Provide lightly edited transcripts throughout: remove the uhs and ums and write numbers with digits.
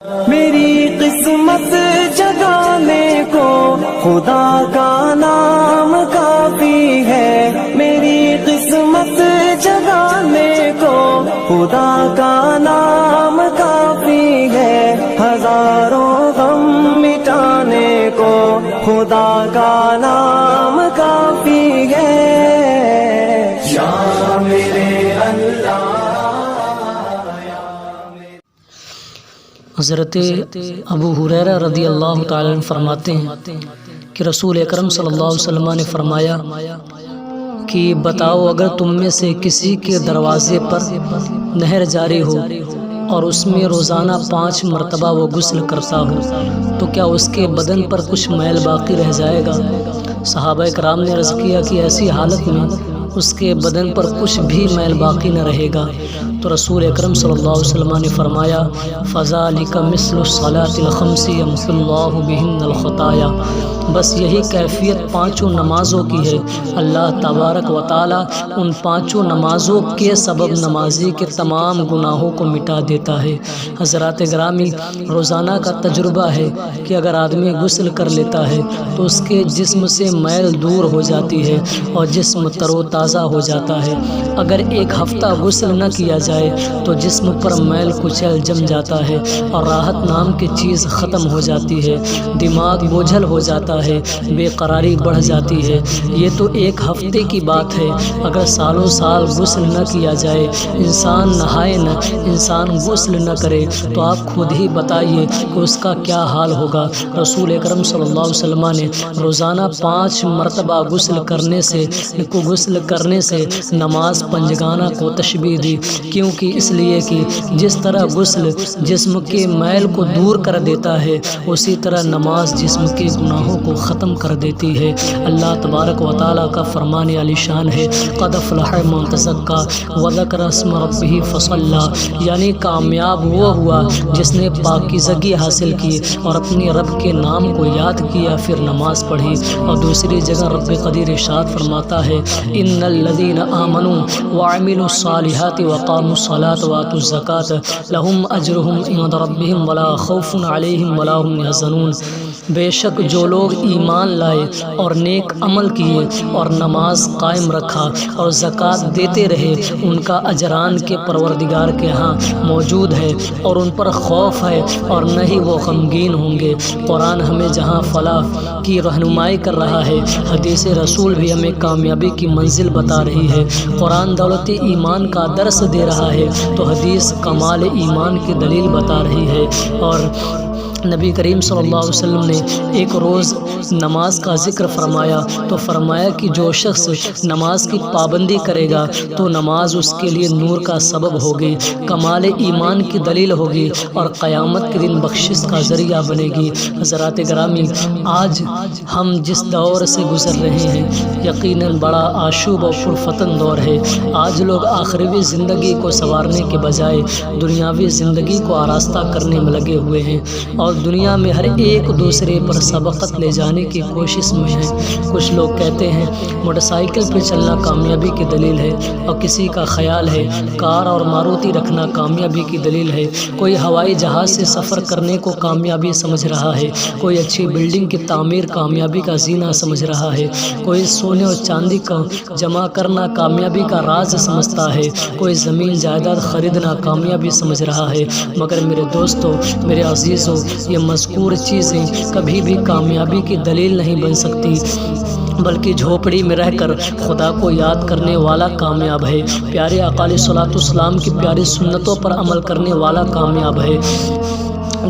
میری قسمت جگانے کو خدا کا نام کافی ہے، میری قسمت جگانے کو خدا کا نام کافی ہے، ہزاروں غم مٹانے کو خدا کا نام کافی ہے، یا میرے اللہ۔ حضرت ابو ہریرہ رضی اللہ تعالیٰ عنہ فرماتے ہیں کہ رسول اکرم صلی اللہ علیہ وسلم نے فرمایا کہ بتاؤ، اگر تم میں سے کسی کے دروازے پر نہر جاری ہو اور اس میں روزانہ 5 مرتبہ وہ غسل کرتا ہو تو کیا اس کے بدن پر کچھ میل باقی رہ جائے گا؟ صحابہ کرام نے عرض کیا کہ ایسی حالت میں اس کے بدن پر کچھ بھی میل باقی نہ رہے گا، تو رسول اکرم صلی اللہ علیہ وسلم نے فرمایا فَذَلِكَ مِثْلُ الصَّلَاةِ الْخَمْسِ يَمْحُو اللَّهُ بِهِنَّ الْخَطَايَا۔ بس یہی کیفیت 5 نمازوں کی ہے، اللہ تبارک و تعالی ان 5 نمازوں کے سبب نمازی کے تمام گناہوں کو مٹا دیتا ہے۔ حضرات گرامی، روزانہ کا تجربہ ہے کہ اگر آدمی غسل کر لیتا ہے تو اس کے جسم سے میل دور ہو جاتی ہے اور جسم تر و تازہ ہو جاتا ہے۔ اگر 1 ہفتہ غسل نہ کیا جائے تو جسم پر میل کچیل جم جاتا ہے اور راحت نام کی چیز ختم ہو جاتی ہے، دماغ بوجھل ہو جاتا ہے، بے قراری بڑھ جاتی ہے۔ یہ تو 1 ہفتے کی بات ہے، اگر سالوں سال غسل نہ کیا جائے، انسان نہائے نہ، انسان غسل نہ کرے تو آپ خود ہی بتائیے کہ اس کا کیا حال ہوگا۔ رسول اکرم صلی اللہ علیہ وسلم نے روزانہ 5 مرتبہ غسل کرنے سے نماز پنجگانہ کو تشبیہ دی، کیونکہ اس لیے کہ جس طرح غسل جسم کے میل کو دور کر دیتا ہے، اسی طرح نماز جسم کے گناہوں کو ختم کر دیتی ہے۔ اللہ تبارک و تعالیٰ کا فرمان عالی شان ہے قد افلح من تزکیٰ وذکر اسم ربہ فصلی، یعنی کامیاب وہ ہوا جس نے پاکیزگی حاصل کی اور اپنے رب کے نام کو یاد کیا پھر نماز پڑھی۔ اور دوسری جگہ رب قدیر ارشاد فرماتا ہے ان الذین آمنوا وعملوا الصالحات وقاموا الصلاة وآتوا الزکاة لهم اجرهم عند ربهم ولا خوف علیہم ولا هم یحزنون۔ بے شک جو لوگ ایمان لائے اور نیک عمل کیے اور نماز قائم رکھا اور زکوٰۃ دیتے رہے، ان کا اجران کے پروردگار کے ہاں موجود ہے اور ان پر خوف ہے اور نہ ہی وہ غمگین ہوں گے۔ قرآن ہمیں جہاں فلاح کی رہنمائی کر رہا ہے، حدیث رسول بھی ہمیں کامیابی کی منزل بتا رہی ہے۔ قرآن دولت ایمان کا درس دے رہا ہے تو حدیث کمال ایمان کی دلیل بتا رہی ہے۔ اور نبی کریم صلی اللہ علیہ وسلم نے ایک روز نماز کا ذکر فرمایا تو فرمایا کہ جو شخص نماز کی پابندی کرے گا تو نماز اس کے لیے نور کا سبب ہوگی، کمال ایمان کی دلیل ہوگی اور قیامت کے دن بخشش کا ذریعہ بنے گی۔ حضرات گرامی، آج ہم جس دور سے گزر رہے ہیں یقیناً بڑا آشوب و پرفتن دور ہے۔ آج لوگ آخروی زندگی کو سنوارنے کے بجائے دنیاوی زندگی کو آراستہ کرنے میں لگے ہوئے ہیں اور دنیا میں ہر ایک دوسرے پر سبقت لے جانے کی کوشش میں ہے۔ کچھ لوگ کہتے ہیں موٹر سائیکل پہ چلنا کامیابی کی دلیل ہے، اور کسی کا خیال ہے کار اور ماروتی رکھنا کامیابی کی دلیل ہے، کوئی ہوائی جہاز سے سفر کرنے کو کامیابی سمجھ رہا ہے، کوئی اچھی بلڈنگ کی تعمیر کامیابی کا زینہ سمجھ رہا ہے، کوئی سونے اور چاندی کا جمع کرنا کامیابی کا راز سمجھتا ہے، کوئی زمین جائیداد خریدنا کامیابی سمجھ رہا ہے۔ مگر میرے دوستو، میرے عزیزو، یہ مذکور چیزیں کبھی بھی کامیابی کی دلیل نہیں بن سکتی، بلکہ جھوپڑی میں رہ کر خدا کو یاد کرنے والا کامیاب ہے، پیارے آقا علیہ الصلوۃ والسلام کی پیاری سنتوں پر عمل کرنے والا کامیاب ہے،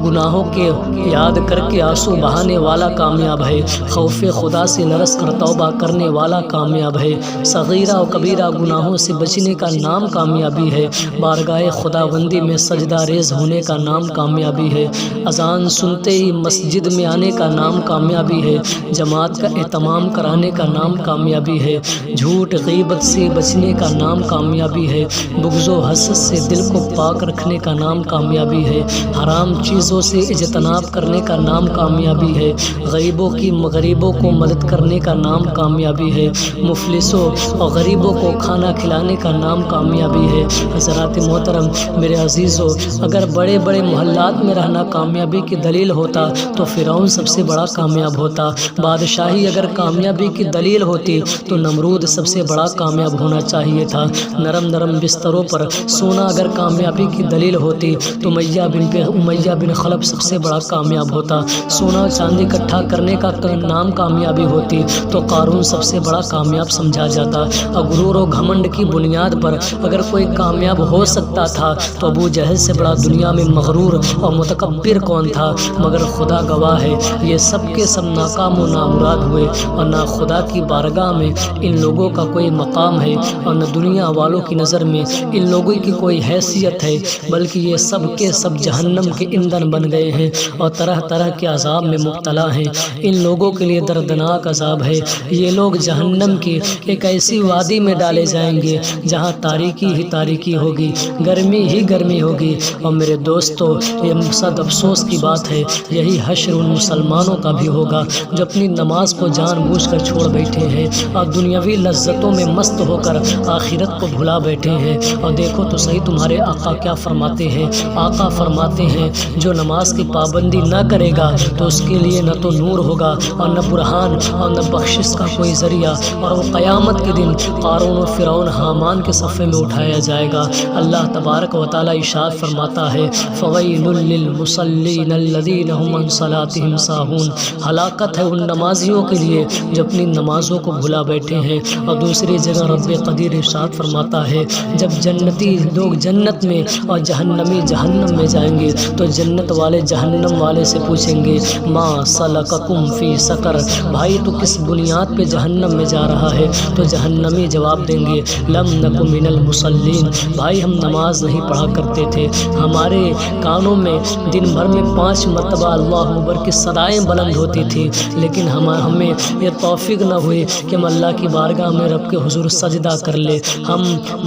گناہوں کے یاد کر کے آنسو بہانے والا کامیاب ہے، خوف خدا سے لرز کر توبہ کرنے والا کامیاب ہے، صغیرہ و کبیرہ گناہوں سے بچنے کا نام کامیابی ہے، بارگاہ خداوندی میں سجدہ ریز ہونے کا نام کامیابی ہے، اذان سنتے ہی مسجد میں آنے کا نام کامیابی ہے، جماعت کا اہتمام کرانے کا نام کامیابی ہے، جھوٹ غیبت سے بچنے کا نام کامیابی ہے، بغض و حسد سے دل کو پاک رکھنے کا نام کامیابی ہے، حرام چیز چیزوں سے اجتناب کرنے کا نام کامیابی ہے، غریبوں کو مدد کرنے کا نام کامیابی ہے، مفلسوں اور غریبوں کو کھانا کھلانے کا نام کامیابی ہے۔ حضرات محترم، میرے عزیزو، اگر بڑے بڑے محلات میں رہنا کامیابی کی دلیل ہوتا تو فرعون سب سے بڑا کامیاب ہوتا، بادشاہی اگر کامیابی کی دلیل ہوتی تو نمرود سب سے بڑا کامیاب ہونا چاہیے تھا، نرم نرم بستروں پر سونا اگر کامیابی کی دلیل ہوتی تو امیہ بن خلف سب سے بڑا کامیاب ہوتا، سونا و چاندی اکٹھا کرنے کا نام کامیابی ہوتی تو قارون سب سے بڑا کامیاب سمجھا جاتا۔ اور غرور و گھمنڈ کی بنیاد پر اگر کوئی کامیاب ہو سکتا تھا تو ابو جہل سے بڑا دنیا میں مغرور اور متکبر کون تھا؟ مگر خدا گواہ ہے، یہ سب کے سب ناکام و نامراد ہوئے، اور نہ خدا کی بارگاہ میں ان لوگوں کا کوئی مقام ہے اور نہ دنیا والوں کی نظر میں ان لوگوں کی کوئی حیثیت ہے، بلکہ یہ سب کے سب جہنم کے ایندھن بن گئے ہیں اور طرح طرح کے عذاب میں مبتلا ہیں۔ ان لوگوں کے لیے دردناک عذاب ہے، یہ لوگ جہنم کی ایک ایسی وادی میں ڈالے جائیں گے جہاں تاریکی ہی تاریکی ہوگی، گرمی ہی گرمی ہوگی۔ اور میرے دوستو، یہ صد افسوس کی بات ہے، یہی حشر ان مسلمانوں کا بھی ہوگا جو اپنی نماز کو جان بوجھ کر چھوڑ بیٹھے ہیں اور دنیاوی لذتوں میں مست ہو کر آخرت کو بھلا بیٹھے ہیں۔ اور دیکھو تو صحیح تمہارے آقا کیا فرماتے ہیں؟ آقا فرماتے ہیں جو نماز کی پابندی نہ کرے گا تو اس کے لیے نہ تو نور ہوگا اور نہ برہان اور نہ بخشش کا کوئی ذریعہ، اور وہ قیامت کے دن قارون و فرعون حامان کے صفے میں اٹھایا جائے گا۔ اللہ تبارک و تعالیٰ ارشاد فرماتا ہے فویل للمصلین الذین هم عن صلاتهم ساہون، ہلاکت ہے ان نمازیوں کے لیے جو اپنی نمازوں کو بھلا بیٹھے ہیں۔ اور دوسری جگہ رب قدیر ارشاد فرماتا ہے جب جنتی لوگ جنت میں اور جہنمی جہنم میں جائیں گے تو جنت والے جہنم والے سے پوچھیں گے ما سلککم فی سقر، بھائی تو کس بنیاد پہ جہنم میں جا رہا ہے؟ تو جہنمی جواب دیں گے لم نک من المصلین، بھائی ہم نماز نہیں پڑھا کرتے تھے، ہمارے کانوں میں دن بھر میں 5 مرتبہ اللہ اکبر کی صدائیں بلند ہوتی تھی، لیکن ہمیں یہ توفیق نہ ہوئی کہ ہم اللہ کی بارگاہ میں رب کے حضور سجدہ کر لے۔ ہم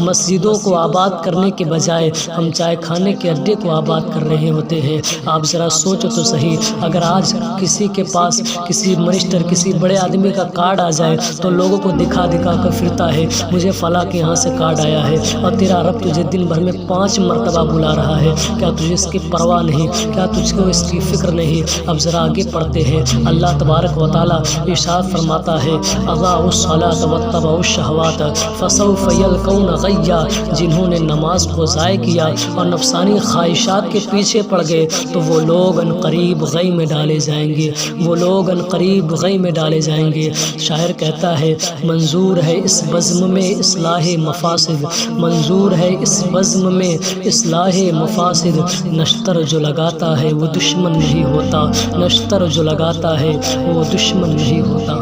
مسجدوں کو آباد کرنے کے بجائے ہم چائے کھانے کے اڈے کو آباد کر رہے ہوتے ہیں۔ آپ ذرا سوچو تو صحیح، اگر آج کسی کے پاس کسی منسٹر کسی بڑے آدمی کا کارڈ آ جائے تو لوگوں کو دکھا دکھا کر پھرتا ہے مجھے فلاں کے یہاں سے کارڈ آیا ہے، اور تیرا رب تجھے دن بھر میں 5 مرتبہ بلا رہا ہے، کیا تجھے اس کی پرواہ نہیں؟ کیا تجھ کو اس کی فکر نہیں؟ اب ذرا آگے پڑھتے ہیں، اللہ تبارک و تعالیٰ ارشاد فرماتا ہے اضاعوا الصلاۃ واتبعوا الشہوات فسوف یلقون غیا، جنہوں نے نماز کو ضائع کیا اور نفسانی خواہشات کے پیچھے پڑ گئے تو وہ لوگ عنقریب غی میں ڈالے جائیں گے، وہ لوگ عنقریب غی میں ڈالے جائیں گے۔ شاعر کہتا ہے منظور ہے اس بزم میں اصلاح مفاسد، منظور ہے اس بزم میں اصلاح مفاسد، نشتر جو لگاتا ہے وہ دشمن نہیں ہوتا، نشتر جو لگاتا ہے وہ دشمن نہیں ہوتا۔